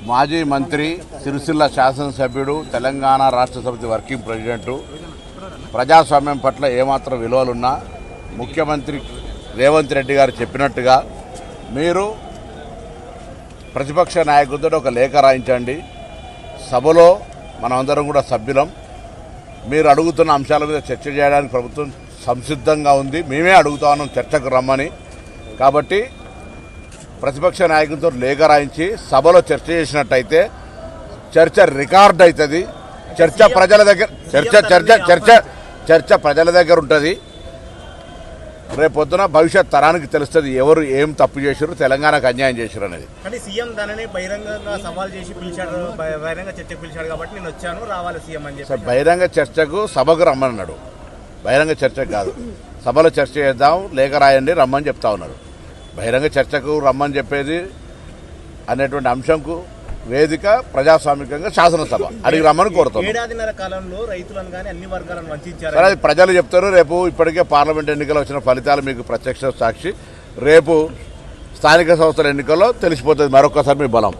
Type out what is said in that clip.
మాజీ మంత్రి సిరిసిల్ల శాసనసభ్యుడు తెలంగాణ రాష్ట్ర సమితి వర్కింగ్ ప్రెసిడెంటు ప్రజాస్వామ్యం పట్ల ఏమాత్రం విలువలున్నా ముఖ్యమంత్రి రేవంత్ రెడ్డి గారు చెప్పినట్టుగా మీరు ప్రతిపక్ష నాయకుడితో ఒక లేఖ రాయించండి. సభలో మనమందరం కూడా సభ్యులం. మీరు అడుగుతున్న అంశాల మీద చర్చ చేయడానికి ప్రభుత్వం సంసిద్ధంగా ఉంది. మేమే అడుగుతా ఉన్నాం చర్చకు రమ్మని. కాబట్టి ప్రతిపక్ష నాయకులతో లేఖ రాయించి సభలో చర్చ చేసినట్టయితే చర్చ రికార్డ్ అవుతుంది. చర్చ ప్రజల దగ్గర చర్చ ప్రజల దగ్గర ఉంటుంది. రేపొద్దున భవిష్యత్ తరానికి తెలుస్తుంది ఎవరు ఏం తప్పు చేశారు, తెలంగాణకు అన్యాయం చేశారు అనేది. కానీ సీఎం దానిని బహిరంగంగా సవాల్ చేసి పిలిచాడు, బహిరంగ చర్చకు పిలిచాడు కాబట్టి నేను వచ్చాను, రావాలి సీఎం అని చెప్పి. బహిరంగ చర్చకు సభకు రమ్మన్నాడు, బహిరంగ చర్చకు కాదు. సభలో చర్చ చేద్దాం, లేఖ రాయండి, రమ్మని చెప్తా ఉన్నారు. బహిరంగ చర్చకు రమ్మని చెప్పేది అనేటువంటి అంశంకు వేదిక ప్రజాస్వామికంగా శాసనసభ అడిగి రమ్మని కోరుతాం. ఏడాదిన్నర కాలంలో రైతులను కానీ అన్ని వర్గాలను వంచారు. సరే, అది ప్రజలు చెప్తారు. రేపు ఇప్పటికే పార్లమెంట్ ఎన్నికలు వచ్చిన ఫలితాలు మీకు ప్రత్యక్ష సాక్షి. రేపు స్థానిక సంస్థల ఎన్నికల్లో తెలిసిపోతుంది మరొకసారి మీ బలం.